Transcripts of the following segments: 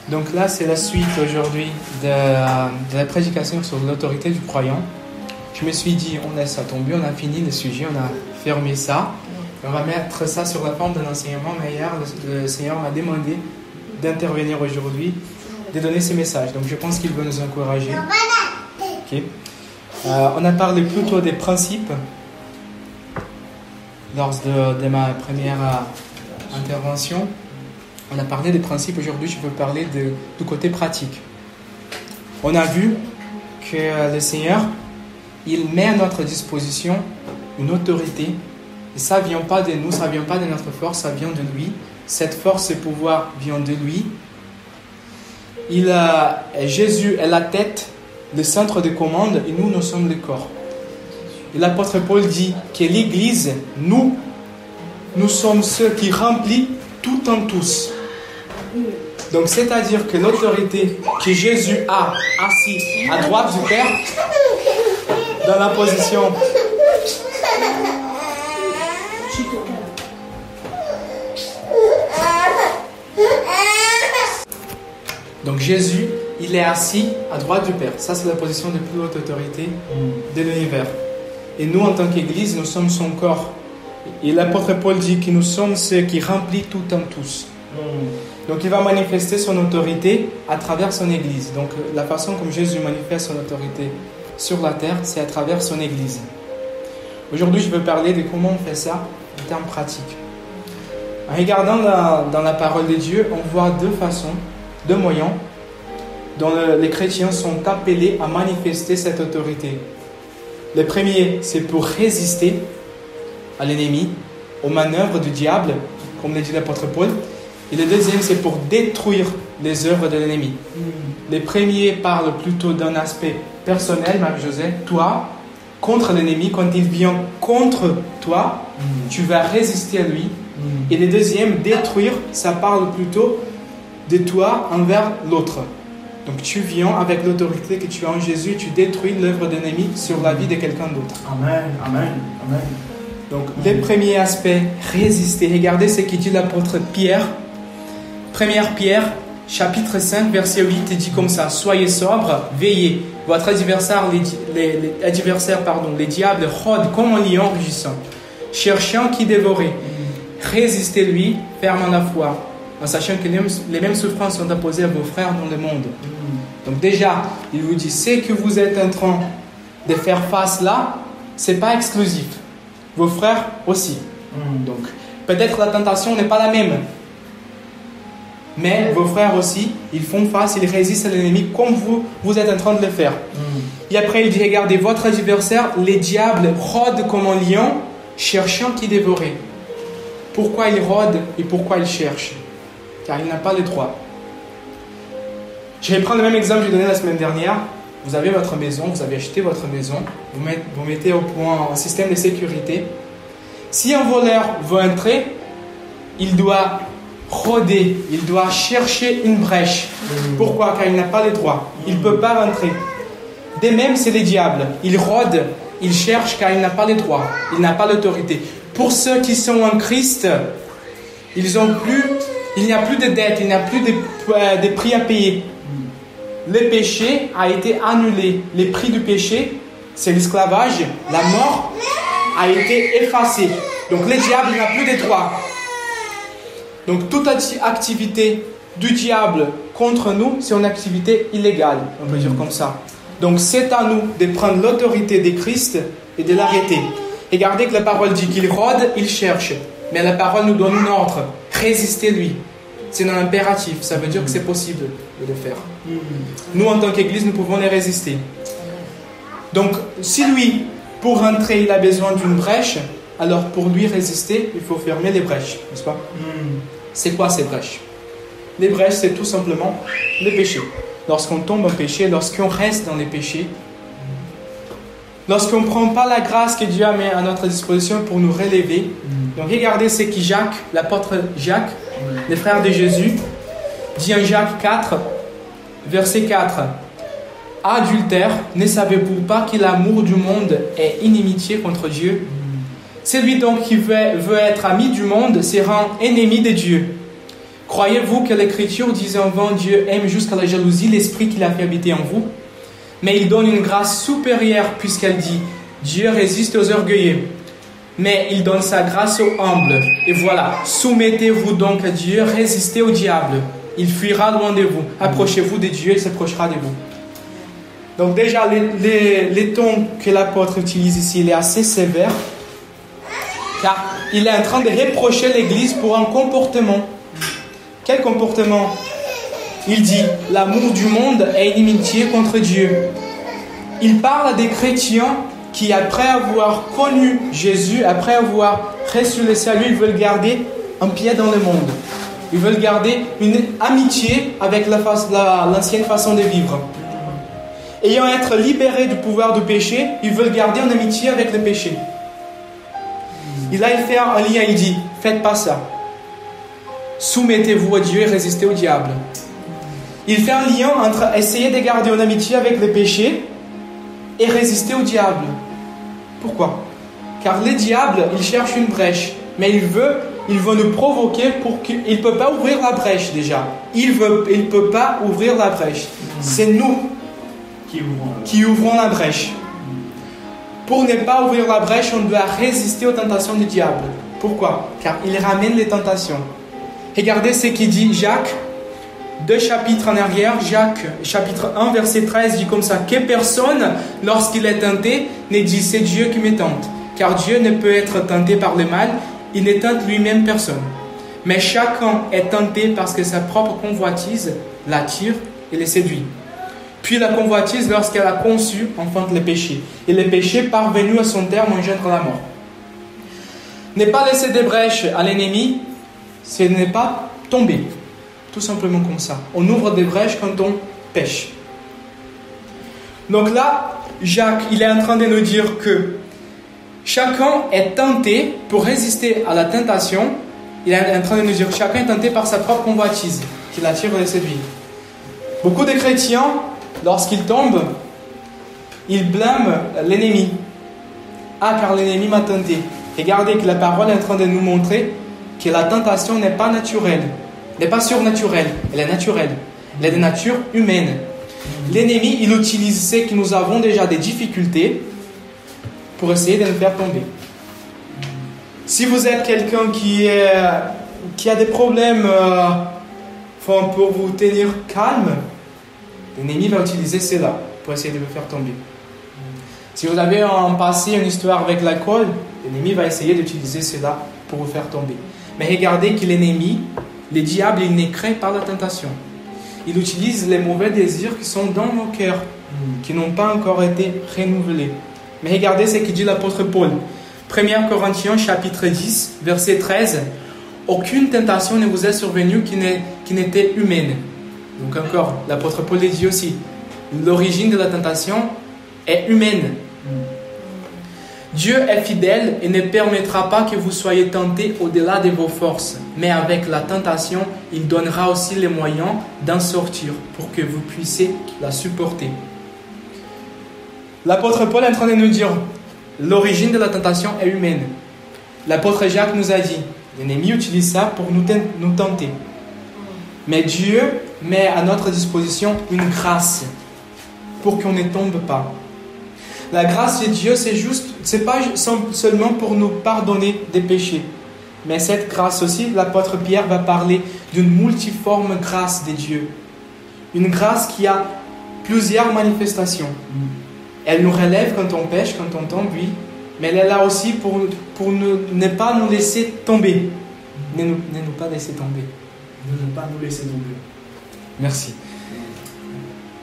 Donc là, c'est la suite aujourd'hui de la prédication sur l'autorité du croyant. Je me suis dit, on laisse ça tomber, on a fini le sujet, on a fermé ça. Et on va mettre ça sur la forme d'un enseignement, mais hier, le Seigneur m'a demandé d'intervenir aujourd'hui, de donner ce message. Donc je pense qu'il veut nous encourager. Okay. On a parlé plutôt des principes lors de ma première intervention. On a parlé des principes. Aujourd'hui, je veux parler du côté pratique. On a vu que le Seigneur, il met à notre disposition une autorité. Et ça ne vient pas de nous, ça ne vient pas de notre force, ça vient de lui. Cette force et pouvoir vient de lui. Jésus est la tête, le centre de commande, et nous sommes le corps. Et l'apôtre Paul dit que l'Église, nous sommes ceux qui remplissent tout en tous. Donc, c'est-à-dire que l'autorité que Jésus a assis à droite du Père, dans la position donc Jésus, il est assis à droite du Père. Ça, c'est la position de plus haute autorité de l'univers. Et nous, en tant qu'Église, nous sommes son corps. Et l'apôtre Paul dit que nous sommes ceux qui remplissent tout en tous. Donc, il va manifester son autorité à travers son Église. Donc, la façon comme Jésus manifeste son autorité sur la terre, c'est à travers son Église. Aujourd'hui, je veux parler de comment on fait ça en termes pratiques. En regardant dans la parole de Dieu, on voit deux façons, deux moyens dont les chrétiens sont appelés à manifester cette autorité. Le premier, c'est pour résister à l'ennemi, aux manœuvres du diable, comme le dit l'apôtre Paul. Et le deuxième, c'est pour détruire les œuvres de l'ennemi. Le premier parle plutôt d'un aspect personnel, Marie-Josée. Toi, contre l'ennemi, quand il vient contre toi, tu vas résister à lui. Et le deuxième, détruire, ça parle plutôt de toi envers l'autre. Donc tu viens avec l'autorité que tu as en Jésus, tu détruis l'œuvre de l'ennemi sur la vie de quelqu'un d'autre. Amen, amen, amen. Donc le premier aspect, résister. Regardez ce qu'il dit l'apôtre Pierre. 1 Pierre, chapitre 5, verset 8, il dit comme ça: soyez sobres, veillez. Votre adversaire, les diables rôdent comme un lion rugissant, cherchant qui dévorer. Résistez-lui, ferme en la foi, en sachant que les mêmes souffrances sont imposées à vos frères dans le monde. Donc déjà, il vous dit, ce que vous êtes en train de faire face là, ce n'est pas exclusif. Vos frères aussi. Donc, peut-être la tentation n'est pas la même. Mais vos frères aussi, ils font face, ils résistent à l'ennemi comme vous êtes en train de le faire. Et après, il dit, regardez, votre adversaire, les diables, rôdent comme un lion, cherchant qui dévorer. Pourquoi il rôde et pourquoi il cherche? Car il n'a pas les droits. Je vais prendre le même exemple que j'ai donné la semaine dernière. Vous avez votre maison, vous avez acheté votre maison, vous mettez au point un système de sécurité. Si un voleur veut entrer, il doit rôder, il doit chercher une brèche. Pourquoi? Car il n'a pas les droits. Il ne peut pas rentrer. De même, c'est les diables. Ils rôdent, ils cherchent car il n'a pas les droits. Il n'a pas l'autorité. Pour ceux qui sont en Christ, il n'y a plus de dettes, il n'y a plus de prix à payer. Le péché a été annulé. Les prix du péché, c'est l'esclavage, la mort, a été effacé. Donc le diable n'a plus de droits. Donc toute activité du diable contre nous, c'est une activité illégale, on peut dire comme ça. Donc c'est à nous de prendre l'autorité de Christ et de l'arrêter. Regardez que la parole dit qu'il rôde, il cherche. Mais la parole nous donne un ordre. Résistez-lui. C'est un impératif. Ça veut dire que c'est possible de le faire. Nous, en tant qu'Église, nous pouvons les résister. Donc, si lui, pour rentrer, il a besoin d'une brèche, alors pour lui résister, il faut fermer les brèches. N'est-ce pas? C'est quoi ces brèches? Les brèches, c'est tout simplement le péché. Lorsqu'on tombe en péché, lorsqu'on reste dans les péchés, lorsqu'on ne prend pas la grâce que Dieu a mis à notre disposition pour nous relever. Donc regardez ce que Jacques, l'apôtre Jacques, le frère de Jésus, dit en Jacques 4, verset 4. Adultère, ne savez-vous pas que l'amour du monde est inimitié contre Dieu? Celui donc qui veut être ami du monde se rend ennemi de Dieu. Croyez-vous que l'Écriture disait avant Dieu aime jusqu'à la jalousie l'esprit qu'il a fait habiter en vous? Mais il donne une grâce supérieure puisqu'elle dit Dieu résiste aux orgueilleux, mais il donne sa grâce aux humbles. Et voilà, soumettez-vous donc à Dieu, résistez au diable. Il fuira loin de vous. Approchez-vous de Dieu, il s'approchera de vous. Donc déjà, les tons que l'apôtre utilise ici, il est assez sévère, car il est en train de reprocher l'Église pour un comportement. Quel comportement? Il dit, l'amour du monde est inimitié contre Dieu. Il parle des chrétiens qui, après avoir connu Jésus, après avoir reçu le salut, ils veulent garder un pied dans le monde. Ils veulent garder une amitié avec l'ancienne façon de vivre. Ayant été libérés du pouvoir du péché, ils veulent garder une amitié avec le péché. Et là, il fait un lien, il dit, faites pas ça. Soumettez-vous à Dieu et résistez au diable. Il fait un lien entre essayer de garder une amitié avec le péché et résister au diable. Pourquoi? Car le diable, il cherche une brèche, mais il veut nous provoquer pour qu'il ne peut pas ouvrir la brèche déjà. Il ne peut pas ouvrir la brèche. C'est nous qui ouvrons la brèche. Pour ne pas ouvrir la brèche, on doit résister aux tentations du diable. Pourquoi? Car il ramène les tentations. Regardez ce qu'il dit Jacques, 2 chapitres en arrière. Jacques, chapitre 1, verset 13, dit comme ça: que personne, lorsqu'il est tenté, ne dit c'est Dieu qui me tente. Car Dieu ne peut être tenté par le mal, il ne tente lui-même personne. Mais chacun est tenté parce que sa propre convoitise l'attire et le séduit. Puis la convoitise, lorsqu'elle a conçu, enfante le péché. Et le péché, parvenu à son terme, engendre la mort. Ne pas laisser des brèches à l'ennemi, c'est ne pas tomber. Tout simplement comme ça. On ouvre des brèches quand on pêche. Donc là, Jacques, il est en train de nous dire que chacun est tenté pour résister à la tentation. Il est en train de nous dire que chacun est tenté par sa propre convoitise qui l'attire et le séduit. Beaucoup de chrétiens, lorsqu'ils tombent, ils blâment l'ennemi. Ah, car l'ennemi m'a tenté. Regardez que la parole est en train de nous montrer que la tentation n'est pas naturelle, n'est pas surnaturelle, elle est naturelle. Elle est de nature humaine. L'ennemi, il utilise ce que nous avons déjà des difficultés pour essayer de nous faire tomber. Si vous êtes quelqu'un qui a des problèmes pour vous tenir calme, l'ennemi va utiliser cela pour essayer de vous faire tomber. Si vous avez un passé, une histoire avec l'alcool, l'ennemi va essayer d'utiliser cela pour vous faire tomber. Mais regardez que l'ennemi, le diable, il n'est créé par la tentation. Il utilise les mauvais désirs qui sont dans nos cœurs, qui n'ont pas encore été renouvelés. Mais regardez ce que dit l'apôtre Paul. 1 Corinthiens chapitre 10, verset 13. Aucune tentation ne vous est survenue qui n'était humaine. Donc encore, l'apôtre Paul le dit aussi. L'origine de la tentation est humaine. Dieu est fidèle et ne permettra pas que vous soyez tentés au-delà de vos forces. Mais avec la tentation, il donnera aussi les moyens d'en sortir pour que vous puissiez la supporter. L'apôtre Paul est en train de nous dire, l'origine de la tentation est humaine. L'apôtre Jacques nous a dit, l'ennemi utilise ça pour nous tenter. Mais Dieu met à notre disposition une grâce pour qu'on ne tombe pas. La grâce de Dieu, c'est pas seulement pour nous pardonner des péchés. Mais cette grâce aussi, l'apôtre Pierre va parler d'une multiforme grâce de Dieu. Une grâce qui a plusieurs manifestations. Elle nous relève quand on pêche, quand on tombe, oui. Mais elle est là aussi pour ne pas nous laisser tomber. Ne nous pas laisser tomber. Ne pas nous laisser tomber. Merci.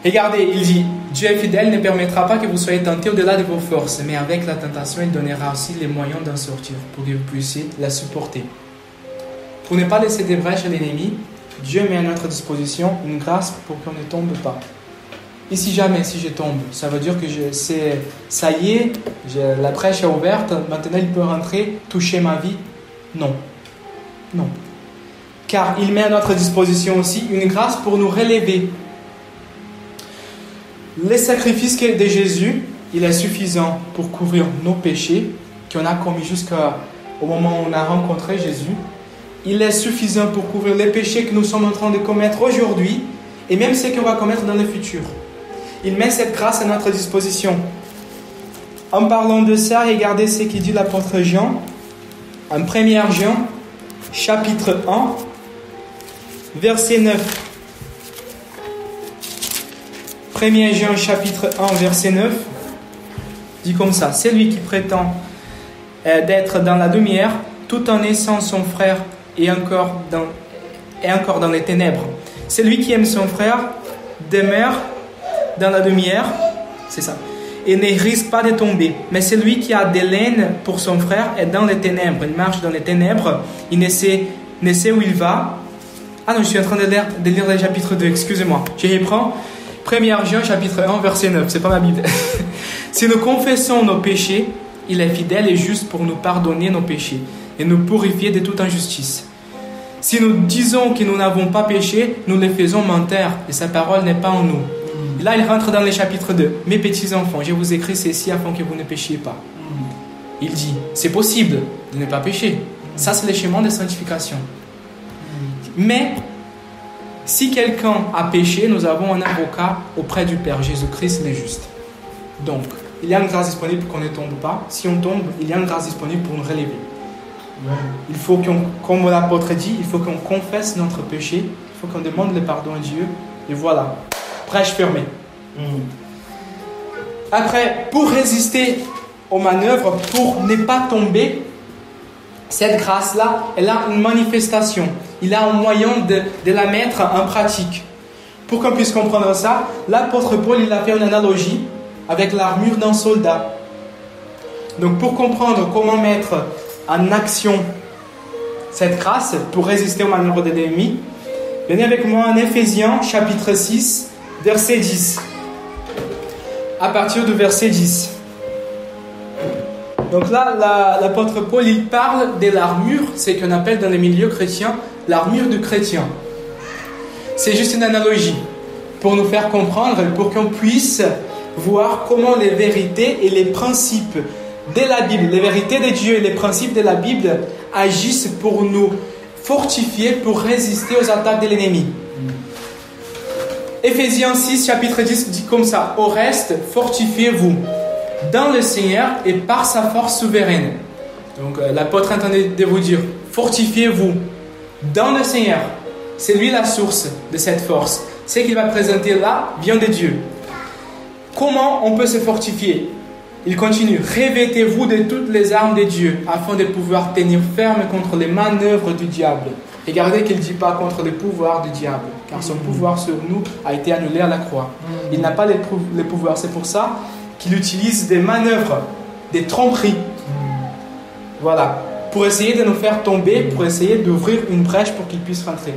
Regardez, il dit, Dieu est fidèle, ne permettra pas que vous soyez tentés au-delà de vos forces, mais avec la tentation, il donnera aussi les moyens d'en sortir pour que vous puissiez la supporter. Pour ne pas laisser des brèches à l'ennemi, Dieu met à notre disposition une grâce pour qu'on ne tombe pas. Et si jamais, si je tombe, ça veut dire que ça y est, la brèche est ouverte, maintenant il peut rentrer, toucher ma vie? Non. Non. Car il met à notre disposition aussi une grâce pour nous relever. Le sacrifice de Jésus, il est suffisant pour couvrir nos péchés qu'on a commis jusqu'au moment où on a rencontré Jésus. il est suffisant pour couvrir les péchés que nous sommes en train de commettre aujourd'hui et même ceux qu'on va commettre dans le futur. Il met cette grâce à notre disposition. En parlant de ça, regardez ce qu'il dit l'apôtre Jean, en 1 Jean, chapitre 1, verset 9. 1 Jean, chapitre 1, verset 9, dit comme ça: celui qui prétend d'être dans la lumière, tout en naissant son frère est encore dans les ténèbres. Celui qui aime son frère demeure dans la lumière, c'est ça, et ne risque pas de tomber. Mais celui qui a de l'aine pour son frère est dans les ténèbres. Il marche dans les ténèbres, il ne sait où il va. Ah non, je suis en train de lire le chapitre 2, excusez-moi. Je reprends. 1 Jean, chapitre 1, verset 9, c'est pas ma Bible. Si nous confessons nos péchés, il est fidèle et juste pour nous pardonner nos péchés et nous purifier de toute injustice. Si nous disons que nous n'avons pas péché, nous les faisons mentir et sa parole n'est pas en nous. Et là, il rentre dans le chapitre 2. Mes petits enfants, je vous écris ceci afin que vous ne péchiez pas. Il dit, c'est possible de ne pas pécher. Ça, c'est le chemin de sanctification. Mais, si quelqu'un a péché, nous avons un avocat auprès du Père, Jésus-Christ le juste. Donc, il y a une grâce disponible pour qu'on ne tombe pas. Si on tombe, il y a une grâce disponible pour nous relever. Il faut comme l'apôtre dit, il faut qu'on confesse notre péché, il faut qu'on demande le pardon à Dieu. Et voilà, brèche fermée. Après, pour résister aux manœuvres, pour ne pas tomber, cette grâce-là, elle a une manifestation. Il a un moyen de la mettre en pratique. Pour qu'on puisse comprendre ça, l'apôtre Paul, il a fait une analogie avec l'armure d'un soldat. Donc, pour comprendre comment mettre en action cette grâce pour résister aux manœuvres de l'ennemi, venez avec moi en Éphésiens chapitre 6, verset 10. À partir du verset 10. Donc là, l'apôtre Paul, il parle de l'armure, c'est ce qu'on appelle dans les milieux chrétiens l'armure du chrétien. C'est juste une analogie pour nous faire comprendre, pour qu'on puisse voir comment les vérités et les principes de la Bible, les vérités de Dieu et les principes de la Bible agissent pour nous fortifier, pour résister aux attaques de l'ennemi. Éphésiens 6, chapitre 10 dit comme ça: au reste, fortifiez-vous dans le Seigneur et par sa force souveraine. Donc l'apôtre est en train de vous dire, fortifiez-vous dans le Seigneur. C'est lui la source de cette force. Ce qu'il va présenter là vient de Dieu. Comment on peut se fortifier? Il continue: revêtez-vous de toutes les armes de Dieu afin de pouvoir tenir ferme contre les manœuvres du diable. Regardez qu'il ne dit pas contre le pouvoir du diable, car son pouvoir sur nous a été annulé à la croix. Il n'a pas les pouvoirs. C'est pour ça qu'il utilise des manœuvres, des tromperies. Voilà, pour essayer de nous faire tomber, pour essayer d'ouvrir une brèche pour qu'il puisse rentrer.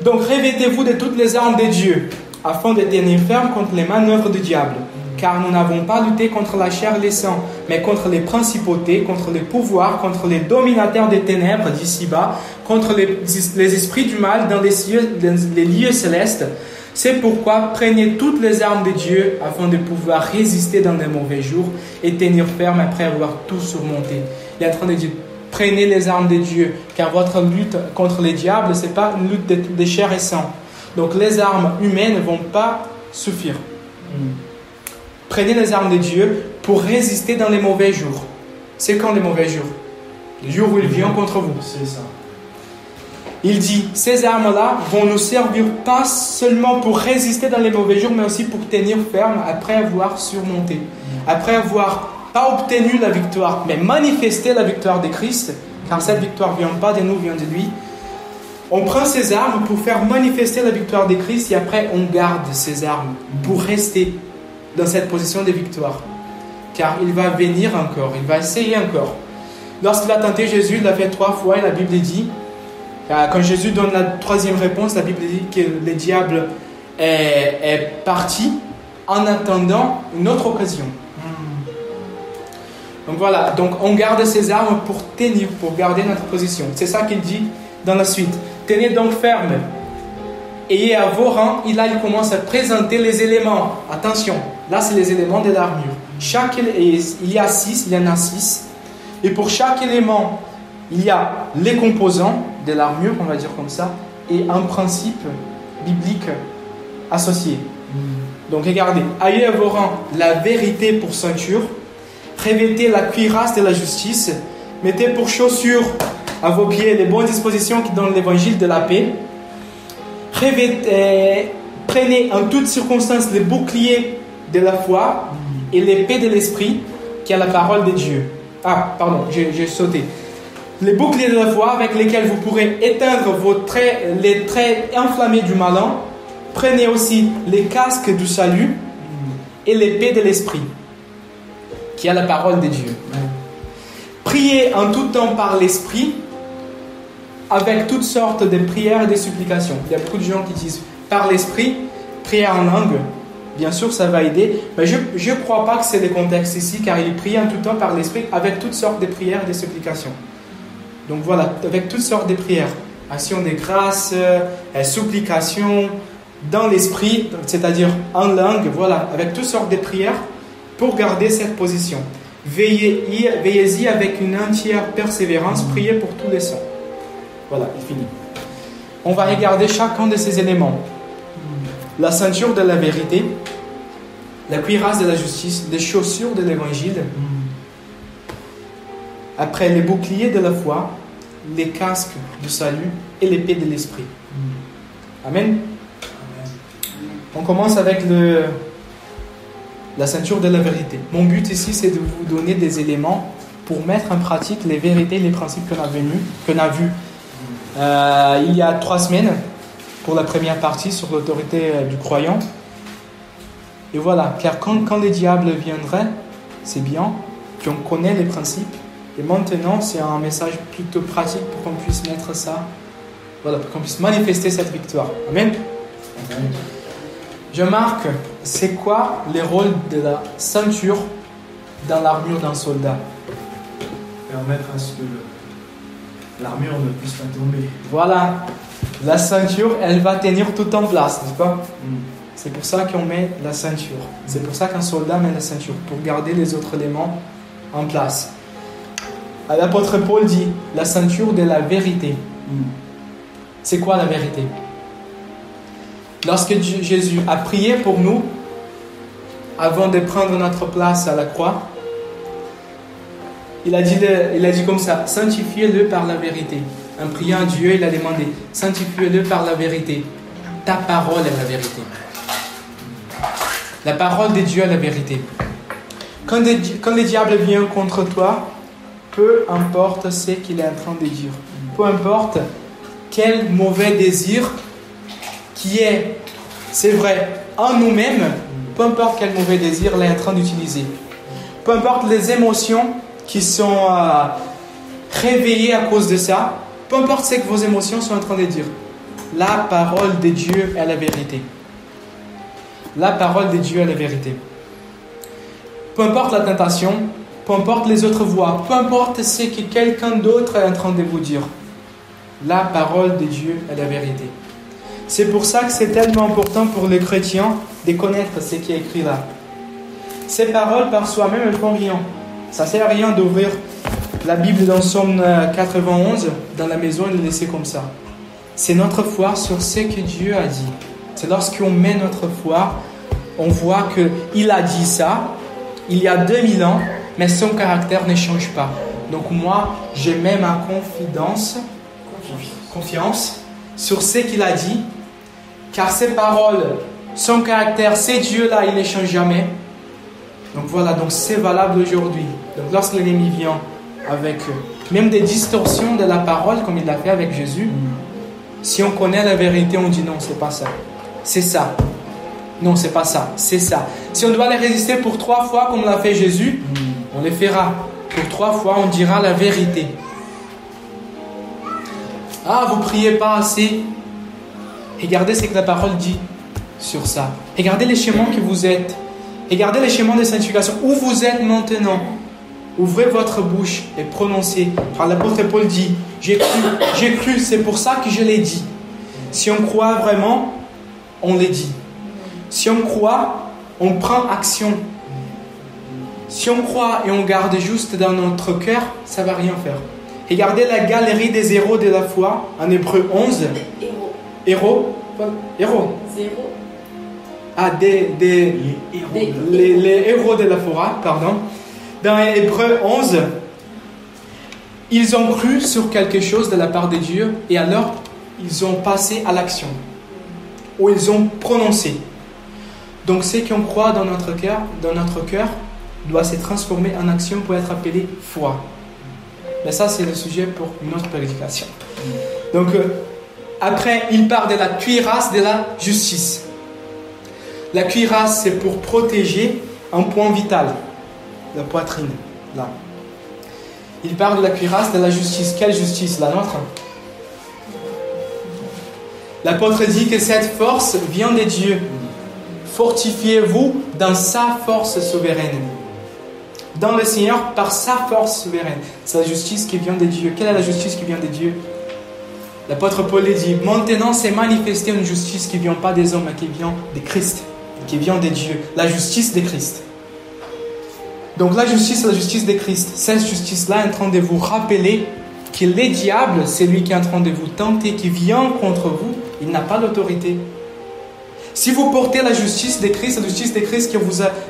Donc, revêtez-vous de toutes les armes de Dieu, afin de tenir ferme contre les manœuvres du diable. Car nous n'avons pas lutté contre la chair et les sangs, mais contre les principautés, contre les pouvoirs, contre les dominateurs des ténèbres d'ici-bas, contre les esprits du mal dans les lieux célestes. C'est pourquoi prenez toutes les armes de Dieu afin de pouvoir résister dans les mauvais jours et tenir ferme après avoir tout surmonté. Il est en train de dire, prenez les armes de Dieu, car votre lutte contre les diables, ce n'est pas une lutte de chair et sang. Donc les armes humaines ne vont pas suffire. Prenez les armes de Dieu pour résister dans les mauvais jours. C'est quand les mauvais jours? Les jours où il vient contre vous. C'est ça. Il dit, ces armes-là vont nous servir pas seulement pour résister dans les mauvais jours, mais aussi pour tenir ferme après avoir surmonté. Après avoir pas obtenu la victoire, mais manifesté la victoire de Christ, car cette victoire ne vient pas de nous, vient de lui. On prend ces armes pour faire manifester la victoire de Christ et après on garde ces armes pour rester dans cette position de victoire. Car il va venir encore, il va essayer encore. Lorsqu'il a tenté Jésus, il l'a fait 3 fois et la Bible dit, quand Jésus donne la 3e réponse, la Bible dit que le diable est parti en attendant une autre occasion. Donc voilà, donc on garde ces armes pour tenir, pour garder notre position. C'est ça qu'il dit dans la suite. Tenez donc ferme. Ayez à vos rangs. Et là, il commence à présenter les éléments. Attention, là, c'est les éléments de l'armure. Il y en a 6. Et pour chaque élément il y a les composants de l'armure, on va dire comme ça, et un principe biblique associé. Donc regardez, ayez à vos rangs la vérité pour ceinture, revêtez la cuirasse de la justice, mettez pour chaussures à vos pieds les bonnes dispositions qui donnent l'évangile de la paix, prenez en toutes circonstances le bouclier de la foi et l'épée de l'esprit qui est la parole de Dieu. Ah, pardon, j'ai sauté. Les boucliers de la foi avec lesquels vous pourrez éteindre les traits enflammés du malin. Prenez aussi les casques du salut et l'épée de l'esprit qui est la parole de Dieu. Priez en tout temps par l'esprit avec toutes sortes de prières et de supplications. Il y a beaucoup de gens qui disent par l'esprit, prière en langue. Bien sûr, ça va aider, mais je ne crois pas que c'est le contexte ici, car il prie en tout temps par l'esprit avec toutes sortes de prières et de supplications. Donc voilà, avec toutes sortes de prières, action de grâce, supplications, dans l'esprit, c'est-à-dire en langue, voilà, avec toutes sortes de prières pour garder cette position. Veillez-y avec une entière persévérance, priez pour tous les saints. Voilà, il finit. On va regarder chacun de ces éléments. La ceinture de la vérité, la cuirasse de la justice, les chaussures de l'évangile, après les boucliers de la foi, les casques du salut et l'épée de l'esprit. Amen. On commence avec la ceinture de la vérité. Mon but ici, c'est de vous donner des éléments pour mettre en pratique les vérités, les principes qu'on a vus il y a 3 semaines pour la première partie sur l'autorité du croyant. Et voilà, car quand le diable viendrait, c'est bien qu'on connaît les principes. Et maintenant, c'est un message plutôt pratique pour qu'on puisse mettre ça, voilà, pour qu'on puisse manifester cette victoire. Amen. Amen. Je marque, c'est quoi le rôle de la ceinture dans l'armure d'un soldat? Permettre à ce que l'armure ne puisse pas tomber. Voilà, la ceinture, elle va tenir tout en place, n'est-ce pas? C'est pour ça qu'on met la ceinture. C'est pour ça qu'un soldat met la ceinture, pour garder les autres éléments en place. L'apôtre Paul dit, la ceinture de la vérité. C'est quoi la vérité? Lorsque Jésus a prié pour nous, avant de prendre notre place à la croix, il a dit comme ça, sanctifiez-le par la vérité. En priant à Dieu, il a demandé, sanctifiez-le par la vérité. Ta parole est la vérité. La parole de Dieu est la vérité. Quand le diable vient contre toi, peu importe ce qu'il est en train de dire, peu importe quel mauvais désir qui est, c'est vrai, en nous-mêmes, peu importe quel mauvais désir il est en train d'utiliser, peu importe les émotions qui sont réveillées à cause de ça, peu importe ce que vos émotions sont en train de dire, la parole de Dieu est la vérité. La parole de Dieu est la vérité. Peu importe la tentation, peu importe les autres voies, peu importe ce que quelqu'un d'autre est en train de vous dire, la parole de Dieu est la vérité. C'est pour ça que c'est tellement important pour les chrétiens de connaître ce qui est écrit là. Ces paroles par soi-même, elles font rien. Ça ne sert à rien d'ouvrir la Bible dans Psaume 91 dans la maison et de laisser comme ça. C'est notre foi sur ce que Dieu a dit. C'est lorsqu'on met notre foi, on voit qu'il a dit ça il y a 2000 ans, mais son caractère ne change pas. Donc moi, je mets ma confiance sur ce qu'il a dit, car ses paroles, son caractère, ces dieux-là, il ne change jamais. Donc voilà, donc c'est valable aujourd'hui. Donc lorsque l'ennemi vient avec même des distorsions de la parole, comme il l'a fait avec Jésus, si on connaît la vérité, on dit non, c'est pas ça. C'est ça. Non, c'est pas ça. C'est ça. Si on doit les résister pour 3 fois, comme l'a fait Jésus, on les fera. Pour 3 fois, on dira la vérité. Ah, vous priez pas assez. Regardez ce que la parole dit sur ça. Regardez les chemins que vous êtes. Regardez les chemins de sanctification. Où vous êtes maintenant. Ouvrez votre bouche et prononcez. Car l'apôtre Paul dit, j'ai cru, c'est pour ça que je l'ai dit. Si on croit vraiment, on le dit. Si on croit, on prend action. Si on croit et on garde juste dans notre cœur, ça ne va rien faire. Regardez la galerie des héros de la foi en Hébreux 11. Héros. Héros. Zéro. Ah, les héros de la foi, pardon. Dans Hébreux 11, ils ont cru sur quelque chose de la part de Dieu et alors ils ont passé à l'action. Ou ils ont prononcé. Donc ce qu'on croit dans notre cœur doit se transformer en action pour être appelé foi. Mais ça, c'est le sujet pour une autre prédication. Donc, après, il parle de la cuirasse de la justice. La cuirasse, c'est pour protéger un point vital, la poitrine, là. Il parle de la cuirasse de la justice. Quelle justice? La nôtre? L'apôtre dit que cette force vient de Dieu. Fortifiez-vous dans sa force souveraine. Dans le Seigneur, par sa force souveraine. C'est la justice qui vient de Dieu. Quelle est la justice qui vient de Dieu? L'apôtre Paul dit, maintenant c'est manifesté une justice qui ne vient pas des hommes, mais qui vient de Christ, qui vient de Dieu. La justice de Christ. Donc la justice, c'est la justice de Christ. Cette justice-là est en train de vous rappeler que le diable, c'est lui qui est en train de vous tenter, qui vient contre vous, il n'a pas l'autorité. Si vous portez la justice de Christ, la justice de Christ qui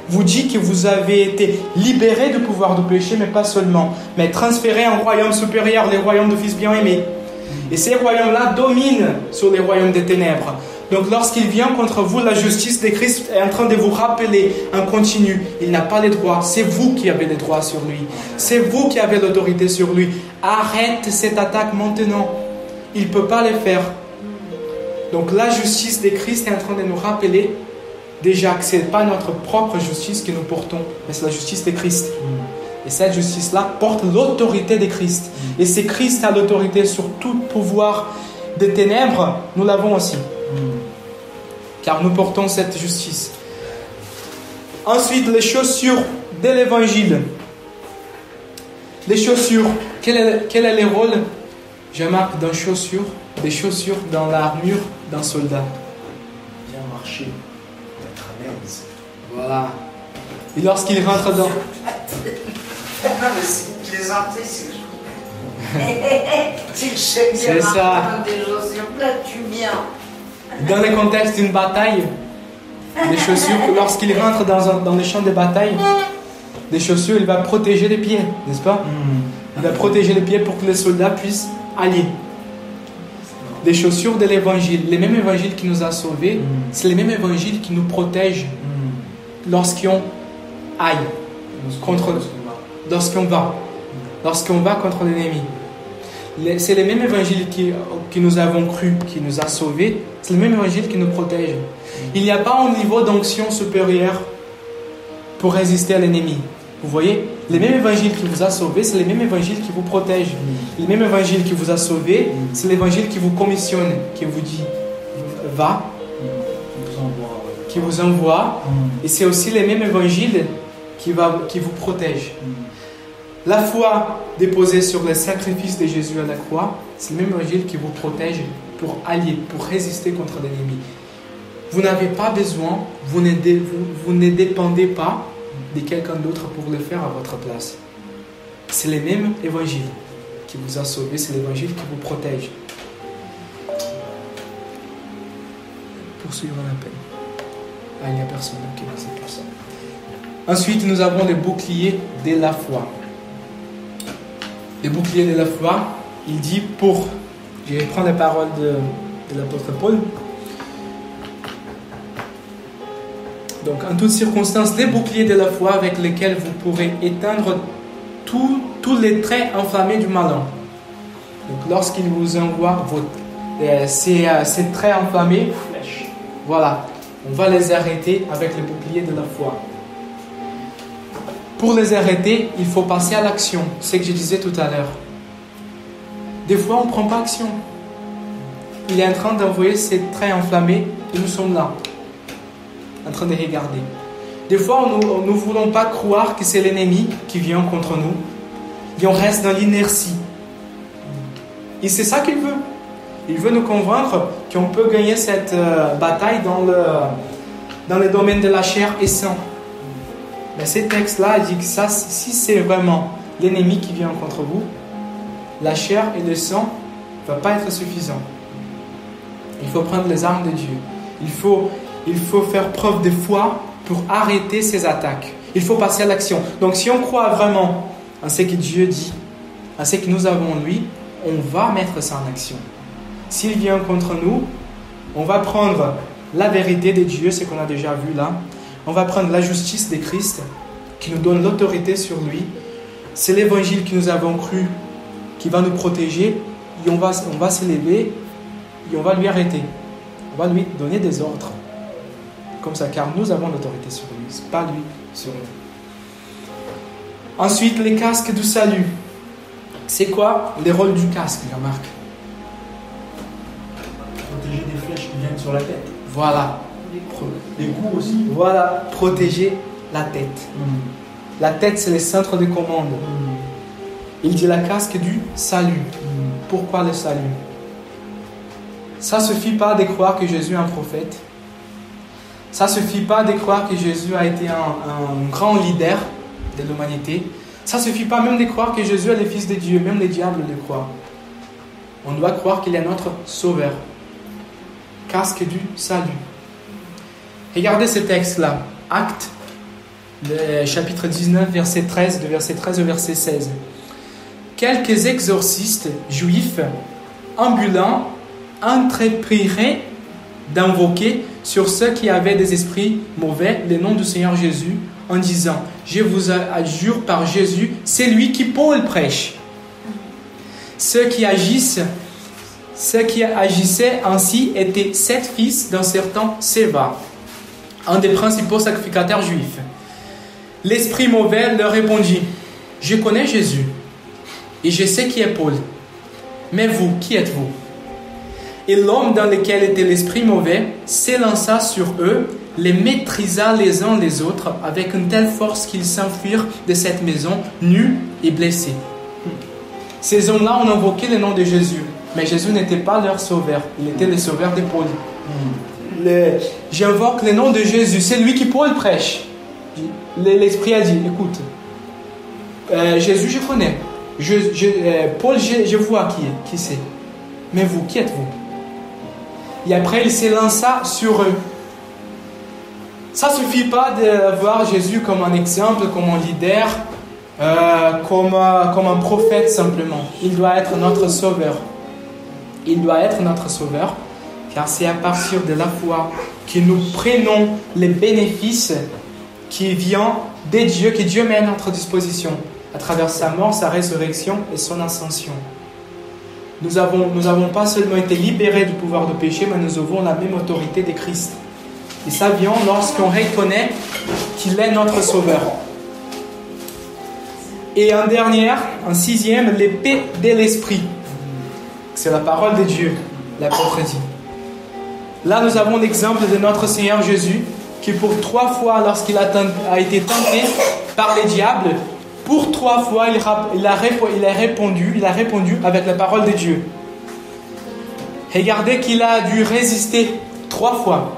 vous dit que vous avez été libéré du pouvoir du péché, mais pas seulement, mais transféré en royaume supérieur, les royaumes de fils bien-aimés. Et ces royaumes-là dominent sur les royaumes des ténèbres. Donc lorsqu'il vient contre vous, la justice de Christ est en train de vous rappeler en continu, il n'a pas les droits, c'est vous qui avez les droits sur lui. C'est vous qui avez l'autorité sur lui. Arrête cette attaque maintenant. Il ne peut pas le faire. Donc la justice de Christ est en train de nous rappeler déjà que ce n'est pas notre propre justice que nous portons, mais c'est la justice de Christ. Et cette justice-là porte l'autorité de Christ. Et c'est Christ qui a l'autorité sur tout pouvoir des ténèbres, nous l'avons aussi. Car nous portons cette justice. Ensuite, les chaussures de l'évangile. Les chaussures, quel est le rôle, je marque, dans chaussures, des chaussures dans l'armure d'un soldat? Bien marcher, être à l'aise. Voilà. Et lorsqu'il rentre dans... Non, mais c'est plaisanter, c'est C'est ça. Des chaussures, là, tu viens. Dans le contexte d'une bataille, les chaussures, lorsqu'il rentre dans les champs de bataille, les chaussures, il va protéger les pieds, n'est-ce pas? Il va protéger les pieds pour que les soldats puissent aller. Les chaussures de l'évangile, les mêmes évangiles qui nous a sauvés, c'est les mêmes évangiles qui nous protègent lorsqu'on aille contre, lorsqu'on va contre l'ennemi. C'est les mêmes évangiles qui nous avons cru, qui nous a sauvés, c'est le même évangile qui nous protège. Il n'y a pas un niveau d'onction supérieur pour résister à l'ennemi. Vous voyez, les mêmes évangiles qui vous a sauvé, c'est les mêmes évangiles qui vous protègent. Les mêmes évangiles qui vous a sauvé, c'est l'évangile qui vous commissionne, qui vous dit va, qui vous envoie. Et c'est aussi les mêmes évangiles qui vous protègent. La foi déposée sur le sacrifice de Jésus à la croix, c'est le même évangile qui vous protège pour allier, pour résister contre l'ennemi. Vous n'avez pas besoin, vous ne dépendez pas de quelqu'un d'autre pour le faire à votre place. C'est le même évangile qui vous a sauvé, c'est l'évangile qui vous protège. Poursuivre l'appel. Ah, il n'y a personne. Ok, c'est pour ça. Ensuite, nous avons les boucliers de la foi. Les boucliers de la foi, il dit pour... Je vais prendre les paroles de l'apôtre Paul. Donc, en toutes circonstances, les boucliers de la foi avec lesquels vous pourrez éteindre tous les traits enflammés du malin. Donc, lorsqu'il vous envoie ces traits enflammés, voilà, on va les arrêter avec les boucliers de la foi. Pour les arrêter, il faut passer à l'action. C'est ce que je disais tout à l'heure. Des fois, on ne prend pas action. Il est en train d'envoyer ces traits enflammés et nous sommes là, en train de regarder. Des fois, nous ne voulons pas croire que c'est l'ennemi qui vient contre nous et on reste dans l'inertie. Et c'est ça qu'il veut. Il veut nous convaincre qu'on peut gagner cette bataille dans le domaine de la chair et sang. Mais ces textes-là disent que ça, si c'est vraiment l'ennemi qui vient contre vous, la chair et le sang ne va pas être suffisant. Il faut prendre les armes de Dieu. Il faut faire preuve de foi pour arrêter ces attaques. Il faut passer à l'action. Donc si on croit vraiment en ce que Dieu dit, en ce que nous avons en lui, on va mettre ça en action. S'il vient contre nous, on va prendre la vérité de Dieu, ce qu'on a déjà vu là. On va prendre la justice de Christ qui nous donne l'autorité sur lui. C'est l'évangile que nous avons cru qui va nous protéger. Et on va s'élever et on va lui arrêter. On va lui donner des ordres. Comme ça, car nous avons l'autorité sur lui, c'est pas lui sur nous. Ensuite, les casques du salut. C'est quoi les rôles du casque, Jean-Marc? Protéger des flèches qui viennent sur la tête. Voilà. Les coups aussi. Voilà, protéger la tête. La tête, c'est le centre de commande. Il dit la casque du salut. Pourquoi le salut? Ça ne suffit pas de croire que Jésus est un prophète. Ça ne suffit pas de croire que Jésus a été un grand leader de l'humanité. Ça ne suffit pas même de croire que Jésus est le Fils de Dieu. Même les diables le croient. On doit croire qu'il est notre Sauveur. Casque du salut. Regardez ce texte-là. Actes, le chapitre 19, verset 13, de verset 13 au verset 16. Quelques exorcistes juifs ambulants entreprirent d'invoquer sur ceux qui avaient des esprits mauvais le nom du Seigneur Jésus en disant: je vous adjure par Jésus, c'est lui qui Paul prêche. Ceux qui agissaient ainsi étaient 7 fils d'un certain Séva, un des principaux sacrificateurs juifs. L'esprit mauvais leur répondit: je connais Jésus et je sais qui est Paul. Mais vous, qui êtes-vous? Et l'homme dans lequel était l'esprit mauvais s'élança sur eux, les maîtrisa les uns les autres avec une telle force qu'ils s'enfuirent de cette maison, nus et blessés. Ces hommes-là ont invoqué le nom de Jésus, mais Jésus n'était pas leur sauveur, il était le sauveur de Paul. J'invoque le nom de Jésus, c'est lui qui Paul prêche. L'esprit a dit: écoute, Jésus je connais, Paul je vois qui c'est, mais vous, qui êtes-vous? Et après il s'élança sur eux. Ça ne suffit pas de voir Jésus comme un exemple, comme un leader, comme un prophète simplement. Il doit être notre sauveur. Il doit être notre sauveur, car c'est à partir de la foi que nous prenons les bénéfices qui viennent de Dieu, que Dieu met à notre disposition, à travers sa mort, sa résurrection et son ascension. Nous avons pas seulement été libérés du pouvoir du péché, mais nous avons la même autorité de Christ. Et ça vient lorsqu'on reconnaît qu'il est notre sauveur. Et en sixième, l'épée de l'esprit. C'est la parole de Dieu, l'apôtre dit. Là, nous avons l'exemple de notre Seigneur Jésus, qui pour 3 fois, lorsqu'il a été tenté par les diables, pour 3 fois, il a répondu avec la parole de Dieu. Regardez qu'il a dû résister 3 fois.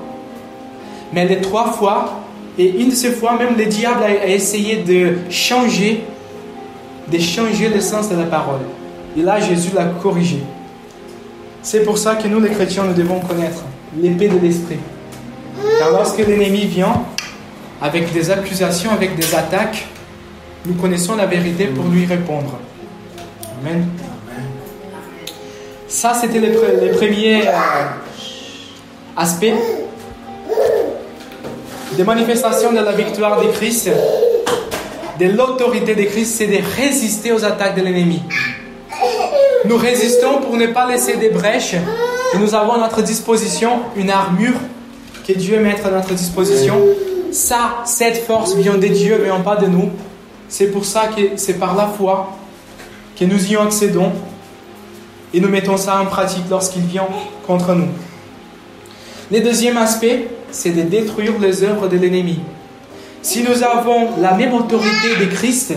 Mais les 3 fois, et une de ces fois, même le diable a essayé de changer le sens de la parole. Et là, Jésus l'a corrigé. C'est pour ça que nous, les chrétiens, nous devons connaître l'épée de l'esprit. Car lorsque l'ennemi vient avec des accusations, avec des attaques, nous connaissons la vérité pour lui répondre. Amen. Ça, c'était les premiers aspects des manifestations de la victoire de Christ, de l'autorité de Christ, c'est de résister aux attaques de l'ennemi. Nous résistons pour ne pas laisser des brèches et nous avons à notre disposition une armure que Dieu met à notre disposition. Ça, cette force vient de Dieu, mais non pas de nous. C'est pour ça que c'est par la foi que nous y accédons et nous mettons ça en pratique lorsqu'il vient contre nous. Le deuxième aspect, c'est de détruire les œuvres de l'ennemi. Si nous avons la même autorité de Christ,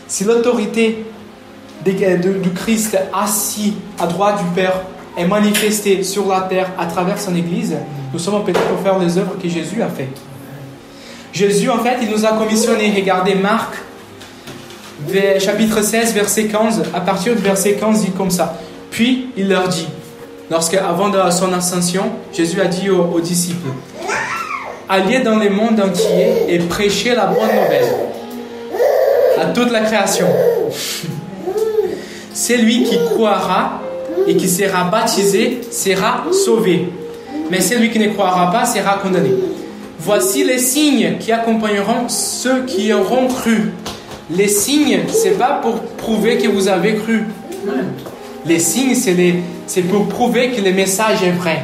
si l'autorité du Christ assis à droite du Père est manifestée sur la terre à travers son Église, nous sommes appelés pour faire les œuvres que Jésus a faites. Jésus, en fait, il nous a commissionné. Regardez Marc chapitre 16, verset 15, à partir du verset 15, dit comme ça. Puis il leur dit, avant de son ascension, Jésus a dit aux disciples, allez dans le monde entier et prêchez la bonne nouvelle à toute la création. Celui qui croira et qui sera baptisé sera sauvé, mais celui qui ne croira pas sera condamné. Voici les signes qui accompagneront ceux qui auront cru. Les signes, c'est pas pour prouver que vous avez cru. Les signes, c'est pour prouver que le message est vrai.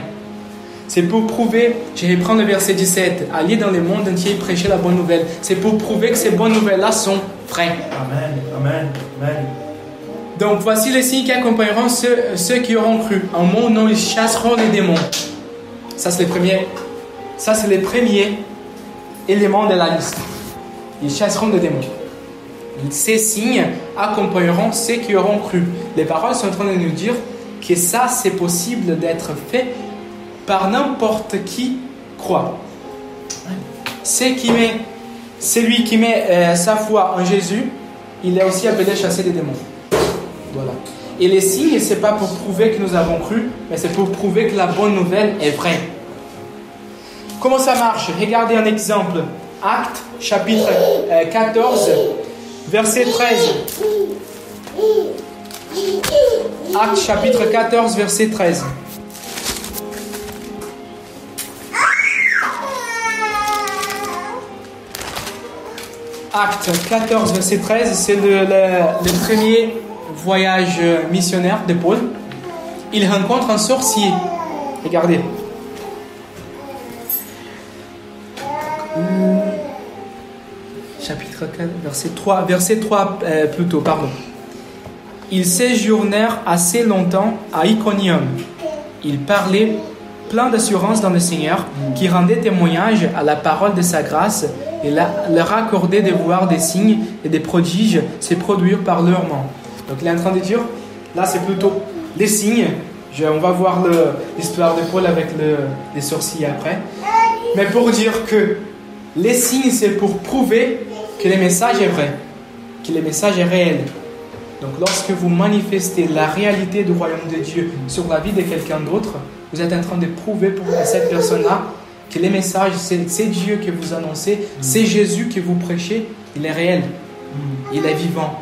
C'est pour prouver, je vais prendre le verset 17, aller dans le monde entier et prêcher la bonne nouvelle. C'est pour prouver que ces bonnes nouvelles-là sont vraies. Amen, amen, amen. Donc voici les signes qui accompagneront ceux qui auront cru. En mon nom, ils chasseront les démons. Ça, c'est le premier élément de la liste. Ils chasseront les démons. Ces signes accompagneront ceux qui auront cru. Les paroles sont en train de nous dire que ça, c'est possible d'être fait par n'importe qui croit. Celui qui met sa foi en Jésus, il est aussi appelé à chasser les démons. Voilà. Et les signes, ce n'est pas pour prouver que nous avons cru, mais c'est pour prouver que la bonne nouvelle est vraie. Comment ça marche? Regardez un exemple. Actes, chapitre 14, verset 13. Actes, chapitre 14, verset 13. Actes 14, verset 13, c'est le premier voyage missionnaire de Paul. Il rencontre un sorcier. Regardez. Chapitre 4, verset 3 plutôt, pardon. Ils séjournèrent assez longtemps à Iconium. Ils parlaient plein d'assurance dans le Seigneur, qui rendait témoignage à la parole de sa grâce et leur accordait de voir des signes et des prodiges se produire par leurs mains. Donc il est en train de dire, là c'est plutôt les signes. On va voir l'histoire de Paul avec les sorciers après. Mais pour dire que les signes, c'est pour prouver que le message est vrai, que le message est réel. Donc lorsque vous manifestez la réalité du royaume de Dieu sur la vie de quelqu'un d'autre, vous êtes en train de prouver pour cette personne-là que le message, c'est Dieu que vous annoncez, c'est Jésus que vous prêchez, il est réel, il est vivant.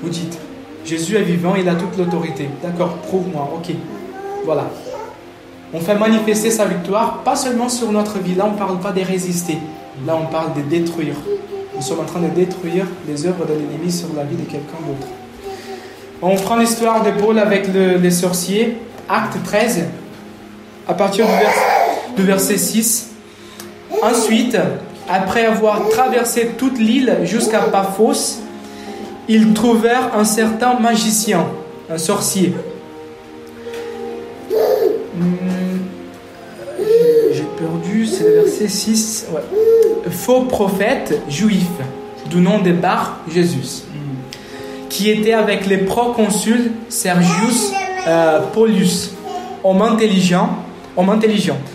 Vous dites, Jésus est vivant, il a toute l'autorité. D'accord, prouve-moi, ok. Voilà. On fait manifester sa victoire, pas seulement sur notre vie. Là, on ne parle pas de résister. Là, on parle de détruire. Nous sommes en train de détruire les œuvres de l'ennemi sur la vie de quelqu'un d'autre. On prend l'histoire de Paul avec les sorciers, Acte 13, à partir du verset 6. Ensuite, après avoir traversé toute l'île jusqu'à Paphos, ils trouvèrent un certain magicien, un sorcier. J'ai perdu, c'est le verset 6. Ouais. Faux prophète juif du nom de Bar Jésus, qui était avec les proconsuls Sergius Paulus, homme intelligent.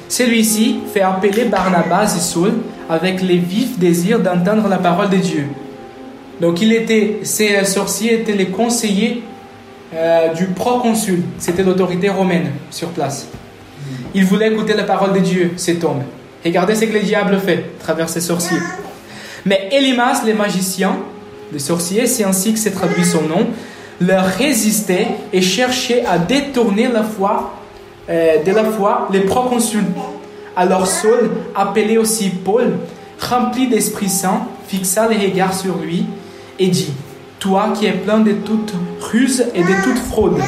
Celui-ci fait appeler Barnabas et Saul avec les vifs désirs d'entendre la parole de Dieu. Donc ces sorciers étaient les conseillers du proconsul. C'était l'autorité romaine sur place. Il voulait écouter la parole de Dieu, cet homme. Regardez ce que le diable fait à travers ces sorciers. Mais Élimas, le magicien, le sorcier, c'est ainsi que s'est traduit son nom, leur résistait et cherchait à détourner de la foi les proconsuls. Alors Saul, appelé aussi Paul, rempli d'Esprit Saint, fixa les regards sur lui et dit, « Toi qui es plein de toute ruse et de toute fraude,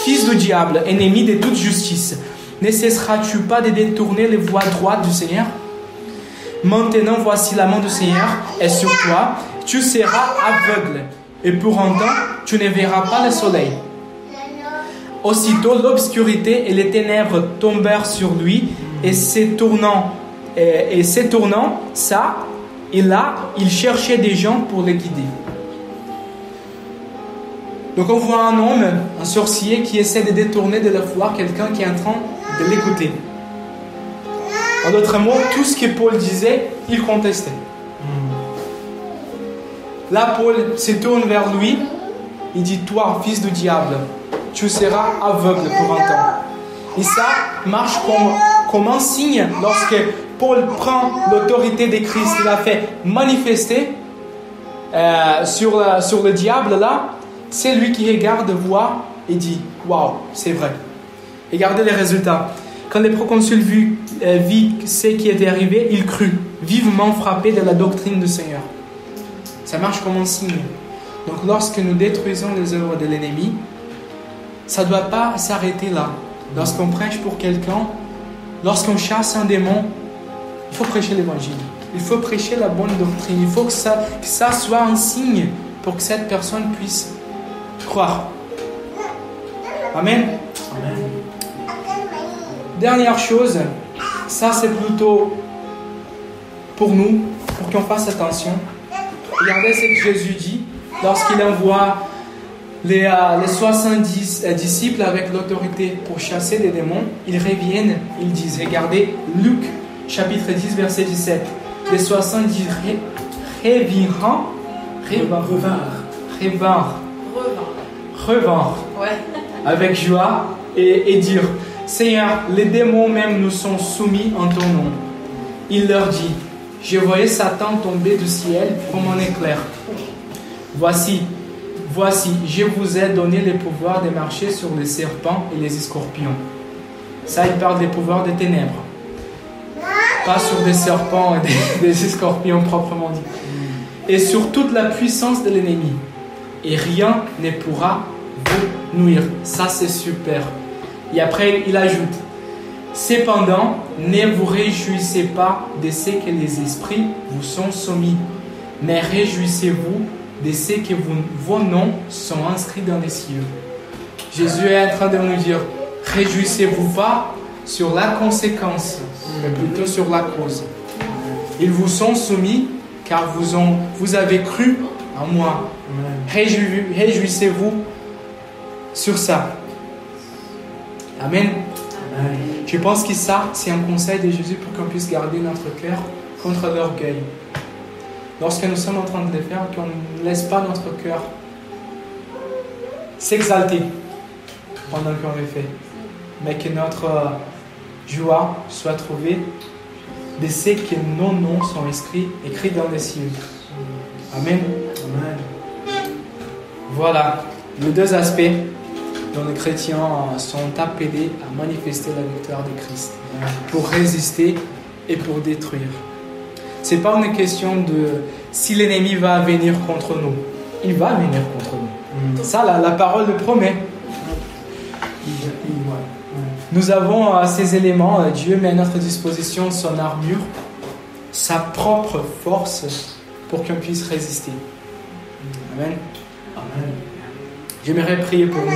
fils du diable, ennemi de toute justice, ne cesseras-tu pas de détourner les voies droites du Seigneur? Maintenant voici la main du Seigneur est sur toi, tu seras aveugle, et pour un temps tu ne verras pas le soleil. » Aussitôt l'obscurité et les ténèbres tombèrent sur lui, et s'étournant ça et là, il cherchait des gens pour le guider. Donc on voit un homme, un sorcier qui essaie de détourner de la foi quelqu'un qui est en train de l'écouter. En d'autres mots, tout ce que Paul disait, il contestait. Là, Paul se tourne vers lui. Il dit, toi, fils du diable, tu seras aveugle pour un temps. Et ça marche comme un signe lorsque Paul prend l'autorité de Christ. Il a fait manifester sur le diable là. C'est lui qui regarde, voit et dit, waouh, c'est vrai. Regardez les résultats. Quand les proconsuls vit ce qui était arrivé, il crut, vivement frappé de la doctrine du Seigneur. Ça marche comme un signe. Donc lorsque nous détruisons les œuvres de l'ennemi, ça ne doit pas s'arrêter là. Lorsqu'on prêche pour quelqu'un, lorsqu'on chasse un démon, il faut prêcher l'évangile. Il faut prêcher la bonne doctrine. Il faut que ça soit un signe pour que cette personne puisse croire. Amen. Amen. Dernière chose, ça c'est plutôt pour nous, pour qu'on fasse attention. Regardez ce que Jésus dit lorsqu'il envoie les 70 disciples avec l'autorité pour chasser des démons. Ils reviennent, ils disent, regardez Luc chapitre 10 verset 17. Les 70 revinrent avec joie et dirent, Seigneur, les démons même nous sont soumis en ton nom. Il leur dit, je voyais Satan tomber du ciel comme un éclair. Voici, je vous ai donné le pouvoir de marcher sur les serpents et les scorpions. Ça, il parle des pouvoirs des ténèbres. Pas sur des serpents et des scorpions proprement dit. Et sur toute la puissance de l'ennemi. Et rien ne pourra vous nuire. Ça, c'est super. Et après, il ajoute, cependant, ne vous réjouissez pas de ce que les esprits vous sont soumis, mais réjouissez-vous de ce que vos noms sont inscrits dans les cieux. Jésus est en train de nous dire, réjouissez-vous pas sur la conséquence, mais plutôt sur la cause. Ils vous sont soumis car vous avez cru en moi. Réjouissez-vous sur ça. Amen. Amen. Je pense que ça, c'est un conseil de Jésus pour qu'on puisse garder notre cœur contre l'orgueil. Lorsque nous sommes en train de le faire, qu'on ne laisse pas notre cœur s'exalter pendant qu'on le fait, mais que notre joie soit trouvée de ce que nos noms sont écrits dans les cieux. Amen. Amen. Voilà les deux aspects dont les chrétiens sont appelés à manifester la victoire de Christ, pour résister et pour détruire. Ce n'est pas une question de si l'ennemi va venir contre nous. Il va venir contre nous. Ça, la parole le promet. Nous avons ces éléments. Dieu met à notre disposition son armure, sa propre force pour qu'on puisse résister. Amen. Amen. J'aimerais prier pour nous.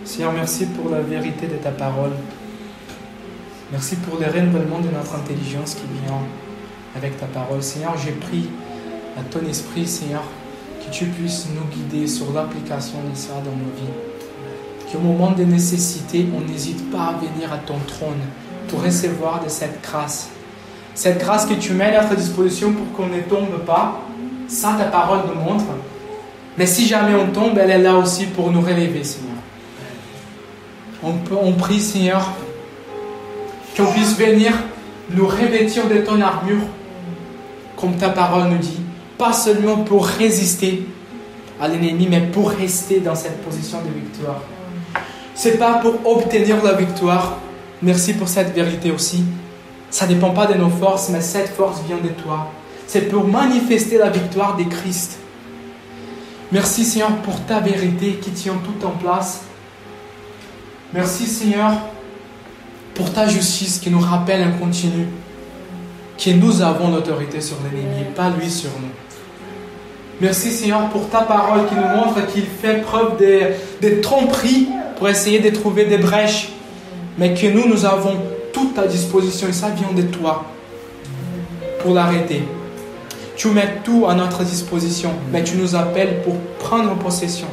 Seigneur, merci pour la vérité de ta parole. Merci pour le renouvellement de notre intelligence qui vient avec ta parole. Seigneur, j'ai pris à ton esprit, Seigneur, que tu puisses nous guider sur l'application de ça dans nos vies. Qu'au moment de nécessité, on n'hésite pas à venir à ton trône pour recevoir de cette grâce. Cette grâce que tu mets à notre disposition pour qu'on ne tombe pas, ça ta parole nous montre. Mais si jamais on tombe, elle est là aussi pour nous relever, Seigneur. On prie, Seigneur, qu'on puisse venir nous revêtir de ton armure, comme ta parole nous dit, pas seulement pour résister à l'ennemi, mais pour rester dans cette position de victoire. C'est pas pour obtenir la victoire. Merci pour cette vérité aussi. Ça ne dépend pas de nos forces, mais cette force vient de toi. C'est pour manifester la victoire de Christ. Merci, Seigneur, pour ta vérité qui tient tout en place. Merci, Seigneur, pour ta justice qui nous rappelle en continu que nous avons l'autorité sur l'ennemi, pas lui sur nous. Merci, Seigneur, pour ta parole qui nous montre qu'il fait preuve de tromperie pour essayer de trouver des brèches, mais que nous avons tout à disposition et ça vient de toi pour l'arrêter. Tu mets tout à notre disposition, mais tu nous appelles pour prendre possession.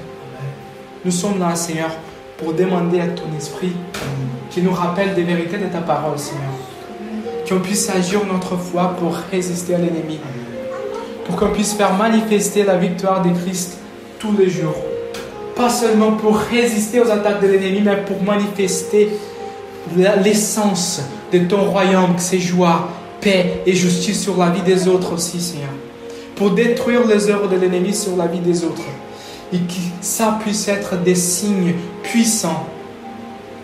Nous sommes là, Seigneur, pour demander à ton esprit qui nous rappelle des vérités de ta parole, Seigneur. qu'on puisse agir notre foi pour résister à l'ennemi. Pour qu'on puisse faire manifester la victoire de Christ tous les jours. Pas seulement pour résister aux attaques de l'ennemi, mais pour manifester l'essence de ton royaume, que c'est joie, paix et justice sur la vie des autres aussi, Seigneur. Pour détruire les œuvres de l'ennemi sur la vie des autres. Et que ça puisse être des signes puissants.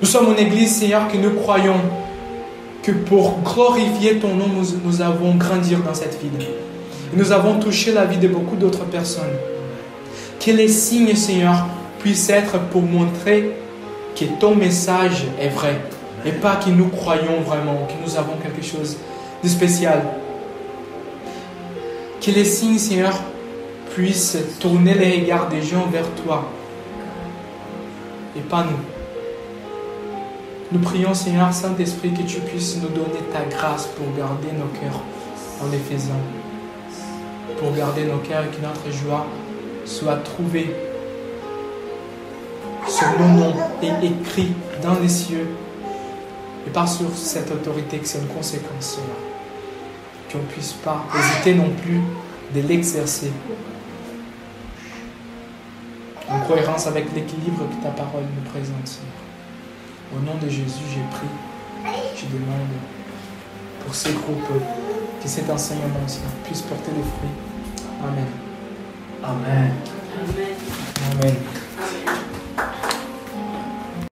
Nous sommes une église, Seigneur, que nous croyons que pour glorifier ton nom, nous avons grandir dans cette ville. Et nous avons touché la vie de beaucoup d'autres personnes. Que les signes, Seigneur, puissent être pour montrer que ton message est vrai. Et pas que nous croyons vraiment, que nous avons quelque chose de spécial. Que les signes, Seigneur, puissent tourner les regards des gens vers toi. Et pas nous. Nous prions, Seigneur, Saint-Esprit, que tu puisses nous donner ta grâce pour garder nos cœurs en les faisant. Pour garder nos cœurs et que notre joie soit trouvée sur nos noms et écrit dans les cieux. Et pas sur cette autorité que c'est une conséquence, Seigneur. Qu'on ne puisse pas hésiter non plus de l'exercer. En cohérence avec l'équilibre que ta parole nous présente, Seigneur. Au nom de Jésus, j'ai prié. Je demande pour ces groupes que cet enseignement, Seigneur, puisse porter les fruits. Amen. Amen. Amen. Amen.